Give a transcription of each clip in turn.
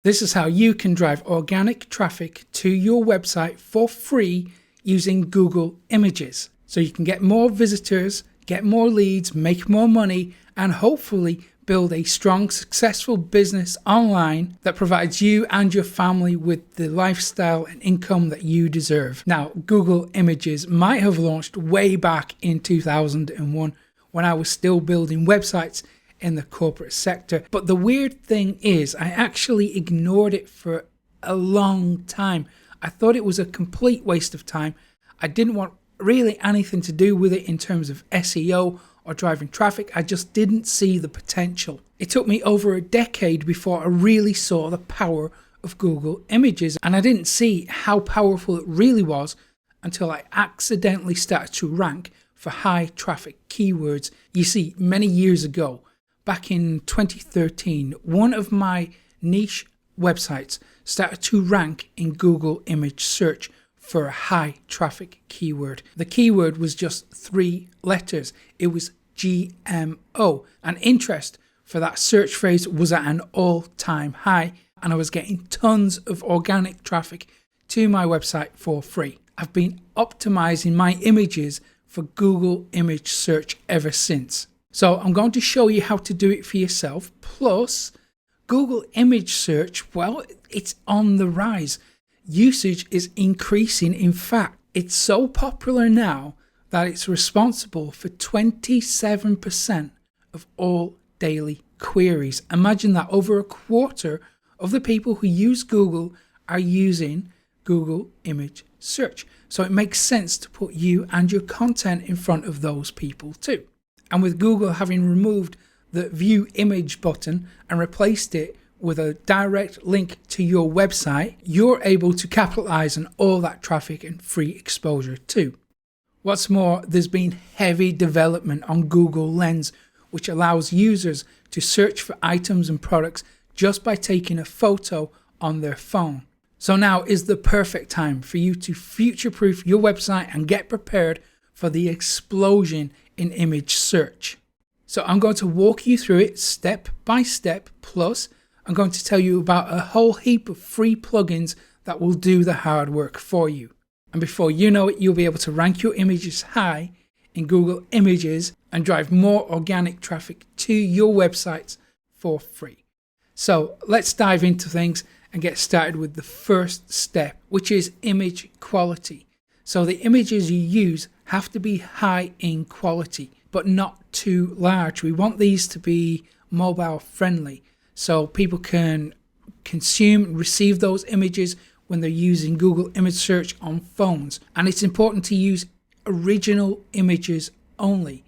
This is how you can drive organic traffic to your website for free using Google Images. So you can get more visitors, get more leads, make more money, and hopefully build a strong, successful business online that provides you and your family with the lifestyle and income that you deserve. Now, Google Images might have launched way back in 2001 when I was still building websites in the corporate sector. But the weird thing is, I actually ignored it for a long time. I thought it was a complete waste of time. I didn't want really anything to do with it in terms of SEO or driving traffic. I just didn't see the potential. It took me over a decade before I really saw the power of Google Images, and I didn't see how powerful it really was until I accidentally started to rank for high traffic keywords. You see, many years ago, back in 2013, one of my niche websites started to rank in Google Image Search for a high traffic keyword. The keyword was just 3 letters. It was GMO, and interest for that search phrase was at an all-time high, and I was getting tons of organic traffic to my website for free. I've been optimizing my images for Google Image Search ever since. So I'm going to show you how to do it for yourself. Plus, Google Image Search, well, it's on the rise. Usage is increasing. In fact, it's so popular now that it's responsible for 27% of all daily queries. Imagine that, over a quarter of the people who use Google are using Google Image Search. So it makes sense to put you and your content in front of those people too. And with Google having removed the View Image button and replaced it with a direct link to your website, you're able to capitalize on all that traffic and free exposure too. What's more, there's been heavy development on Google Lens, which allows users to search for items and products just by taking a photo on their phone. So now is the perfect time for you to future-proof your website and get prepared for the explosion in image search. So I'm going to walk you through it step by step, plus I'm going to tell you about a whole heap of free plugins that will do the hard work for you. And before you know it, you'll be able to rank your images high in Google Images and drive more organic traffic to your websites for free. So let's dive into things and get started with the first step, which is image quality. So the images you use have to be high in quality, but not too large. We want these to be mobile friendly, so people can consume and receive those images when they're using Google Image Search on phones. And it's important to use original images only.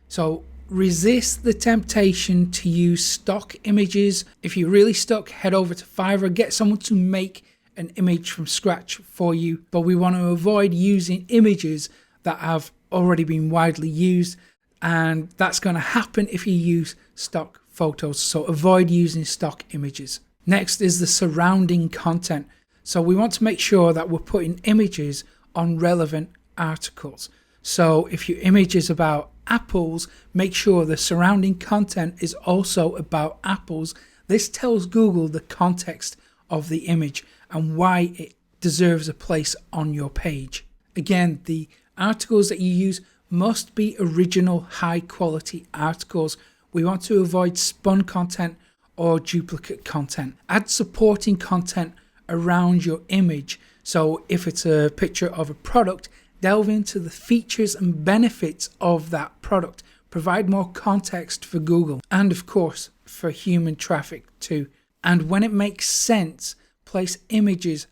So resist the temptation to use stock images. If you're really stuck, head over to Fiverr, get someone to make an image from scratch for you. But we want to avoid using images that have already been widely used, and that's going to happen if you use stock photos. So avoid using stock images. Next is the surrounding content. So we want to make sure that we're putting images on relevant articles. So if your image is about apples, make sure the surrounding content is also about apples. This tells Google the context of the image and why it deserves a place on your page. Again, the articles that you use must be original, high quality articles. We want to avoid spun content or duplicate content. Add supporting content around your image. So if it's a picture of a product, delve into the features and benefits of that product. Provide more context for Google and of course for human traffic too. And when it makes sense, place images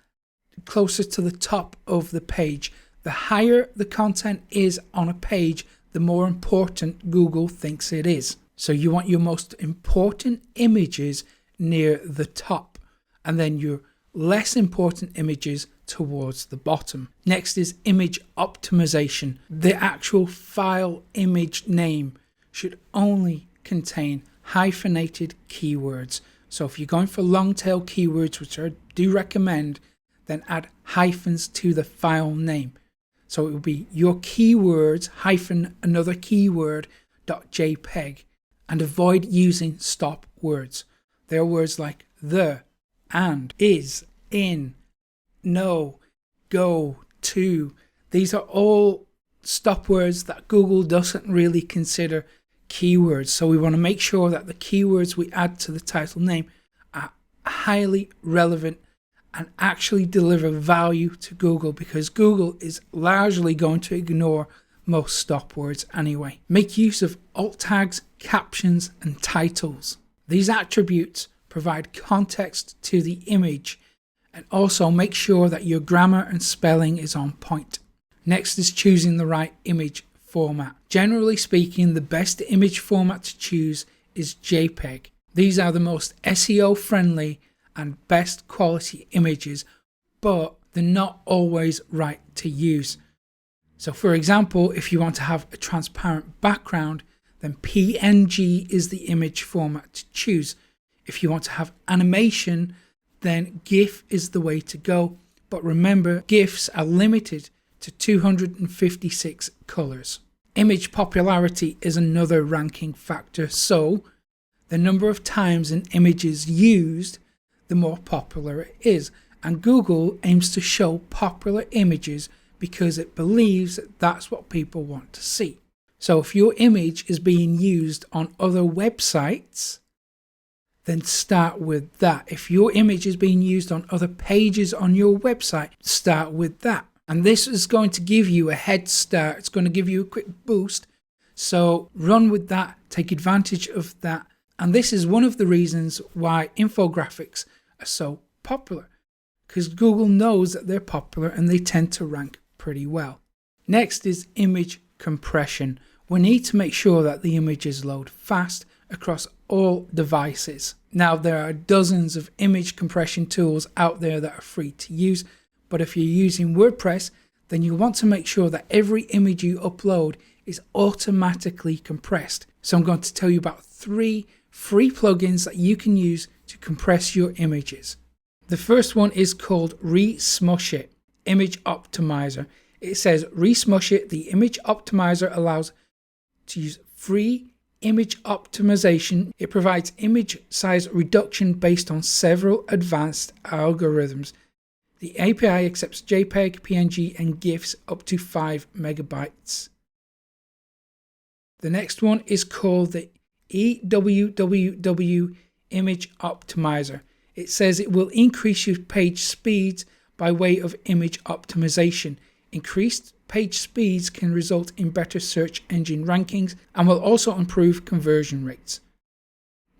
closer to the top of the page. The higher the content is on a page, the more important Google thinks it is. So you want your most important images near the top, and then your less important images towards the bottom. Next is image optimization. The actual file image name should only contain hyphenated keywords. So if you're going for long tail keywords, which I do recommend, then add hyphens to the file name. So it will be your keywords hyphen another keyword .jpeg, and avoid using stop words. They are words like the and, is, in, no, go, to. These are all stop words that Google doesn't really consider keywords. So we want to make sure that the keywords we add to the title name are highly relevant and actually deliver value to Google, because Google is largely going to ignore most stop words anyway. Make use of alt tags, captions, and titles. These attributes provide context to the image and also make sure that your grammar and spelling is on point. Next is choosing the right image format. Generally speaking, the best image format to choose is JPEG. These are the most SEO friendly and best quality images, but they're not always right to use. So for example, if you want to have a transparent background, then PNG is the image format to choose. If you want to have animation, then GIF is the way to go. But remember, GIFs are limited to 256 colors. Image popularity is another ranking factor. So the number of times an image is used, the more popular it is. And Google aims to show popular images because it believes that that's what people want to see. So if your image is being used on other websites, then start with that. If your image is being used on other pages on your website, start with that. And this is going to give you a head start. It's going to give you a quick boost. So run with that, take advantage of that. And this is one of the reasons why infographics are so popular, because Google knows that they're popular and they tend to rank pretty well. Next is image compression. We need to make sure that the images load fast across all devices. Now, there are dozens of image compression tools out there that are free to use, but if you're using WordPress, then you want to make sure that every image you upload is automatically compressed. So I'm going to tell you about 3 free plugins that you can use to compress your images. The first one is called Resmush It Image Optimizer. It says Resmush It, the image optimizer allows to use free image optimization. It provides image size reduction based on several advanced algorithms. The API accepts JPEG, PNG, and GIFs up to 5 megabytes. The next one is called the EWWW Image Optimizer. It says it will increase your page speeds by way of image optimization. Increased page speeds can result in better search engine rankings and will also improve conversion rates.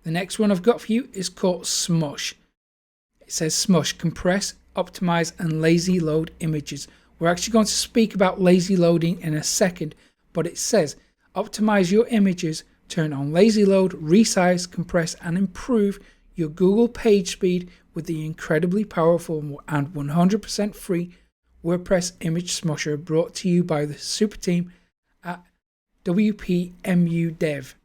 The next one I've got for you is called Smush. It says Smush, compress, optimize, and lazy load images. We're actually going to speak about lazy loading in a second, but it says optimize your images, turn on lazy load, resize, compress, and improve your Google page speed with the incredibly powerful and 100% free WordPress image smusher, brought to you by the super team at WPMU Dev.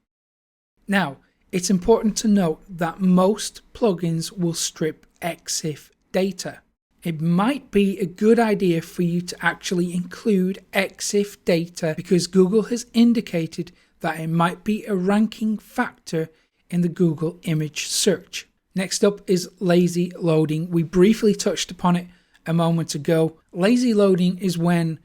Now, it's important to note that most plugins will strip EXIF data. It might be a good idea for you to actually include EXIF data because Google has indicated that it might be a ranking factor in the Google image search. Next up is lazy loading. We briefly touched upon it a moment ago. Lazy loading is when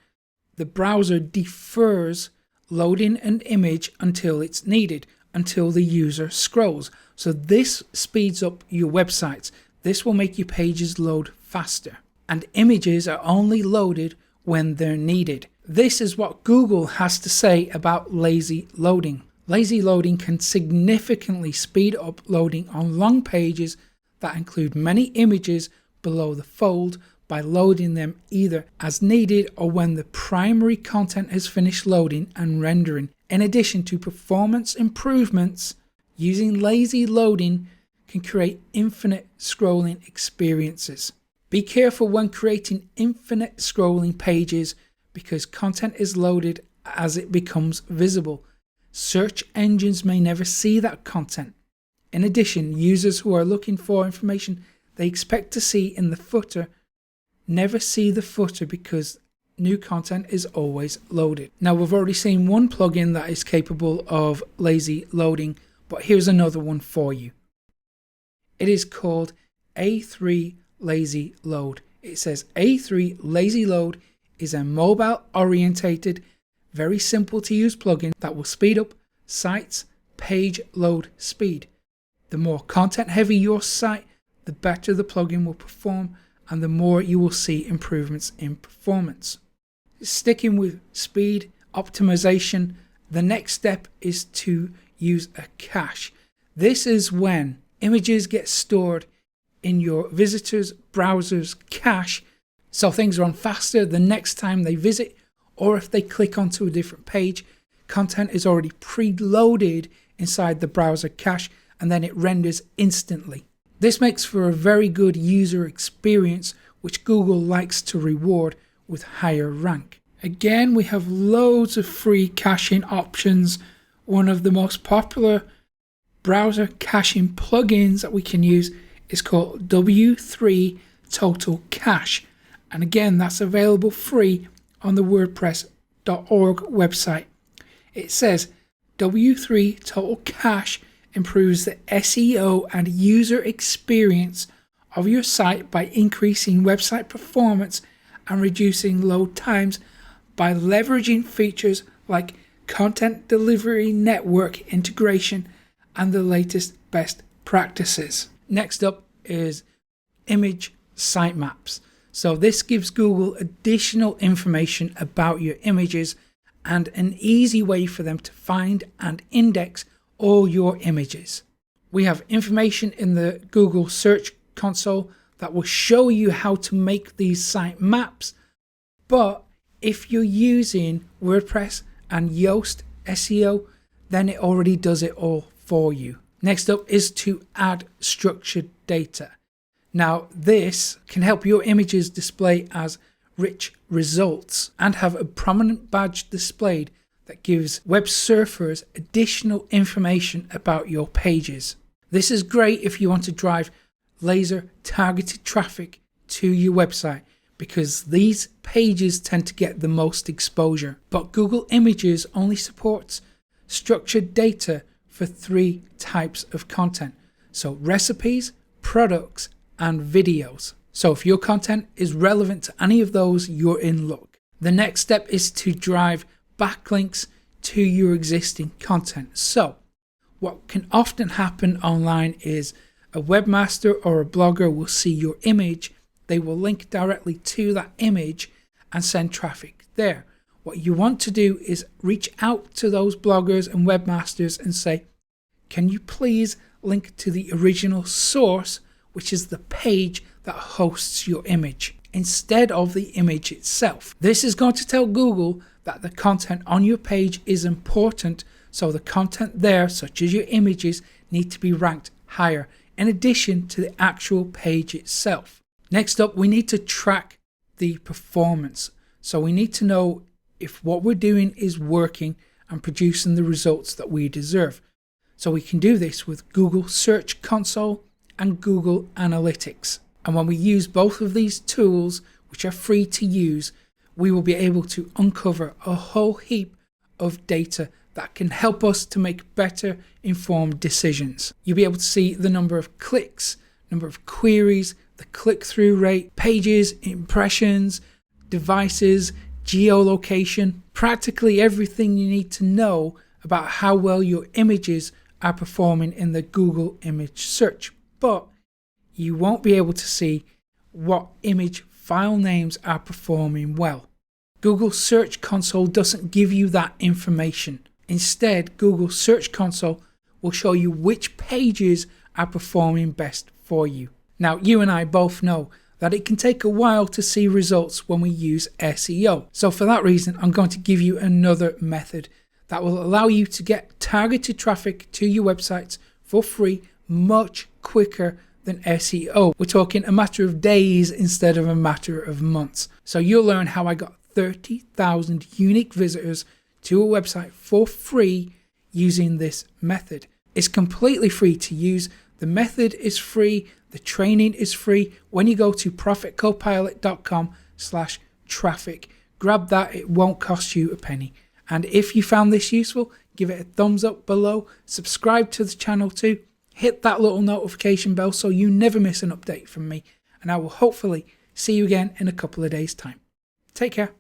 the browser defers loading an image until it's needed, until the user scrolls. So this speeds up your websites. This will make your pages load faster. And images are only loaded when they're needed. This is what Google has to say about lazy loading. Lazy loading can significantly speed up loading on long pages that include many images below the fold by loading them either as needed or when the primary content has finished loading and rendering. In addition to performance improvements, using lazy loading can create infinite scrolling experiences. Be careful when creating infinite scrolling pages because content is loaded as it becomes visible. Search engines may never see that content. In addition, users who are looking for information they expect to see in the footer never see the footer because new content is always loaded. Now, we've already seen one plugin that is capable of lazy loading, but here's another one for you. It is called A3 Lazy Load. It says A3 Lazy Load is a mobile orientated, very simple to use plugin that will speed up sites' page load speed. The more content heavy your site, the better the plugin will perform and the more you will see improvements in performance. Sticking with speed optimization, the next step is to use a cache. This is when images get stored in your visitor's browser's cache, so things run faster the next time they visit, or if they click onto a different page, content is already preloaded inside the browser cache and then it renders instantly. This makes for a very good user experience, which Google likes to reward with higher rank. Again, we have loads of free caching options. One of the most popular browser caching plugins that we can use is called W3 Total Cache. And again, that's available free on the WordPress.org website. It says W3 Total Cache improves the SEO and user experience of your site by increasing website performance and reducing load times by leveraging features like content delivery network integration and the latest best practices. Next up is image sitemaps. So this gives Google additional information about your images and an easy way for them to find and index all your images. We have information in the Google Search Console that will show you how to make these sitemaps, but if you're using WordPress and Yoast SEO, then it already does it all for you. Next up is to add structured data. Now, this can help your images display as rich results and have a prominent badge displayed that gives web surfers additional information about your pages. This is great if you want to drive laser targeted traffic to your website, because these pages tend to get the most exposure. But Google Images only supports structured data for 3 types of content. So recipes, products, and videos. So if your content is relevant to any of those, you're in luck. The next step is to drive backlinks to your existing content. So what can often happen online is a webmaster or a blogger will see your image, they will link directly to that image and send traffic there. What you want to do is reach out to those bloggers and webmasters and say, can you please link to the original source, which is the page that hosts your image, instead of the image itself. This is going to tell Google that the content on your page is important, so the content there, such as your images, need to be ranked higher, in addition to the actual page itself. Next up, we need to track the performance. So we need to know if what we're doing is working and producing the results that we deserve. So we can do this with Google Search Console and Google Analytics. And when we use both of these tools, which are free to use, we will be able to uncover a whole heap of data that can help us to make better informed decisions. You'll be able to see the number of clicks, number of queries, the click-through rate, pages, impressions, devices, geolocation, practically everything you need to know about how well your images are performing in the Google image search. But you won't be able to see what image file names are performing well. Google Search Console doesn't give you that information. Instead, Google Search Console will show you which pages are performing best for you. Now, you and I both know that it can take a while to see results when we use SEO. So for that reason, I'm going to give you another method that will allow you to get targeted traffic to your websites for free much quicker than SEO. We're talking a matter of days instead of a matter of months. So you'll learn how I got 30,000 unique visitors to a website for free using this method. It's completely free to use. The method is free. The training is free. When you go to profitcopilot.com/traffic, grab that. It won't cost you a penny. And if you found this useful, give it a thumbs up below. Subscribe to the channel too. hit that little notification bell so you never miss an update from me, and I will hopefully see you again in a couple of days' time. Take care.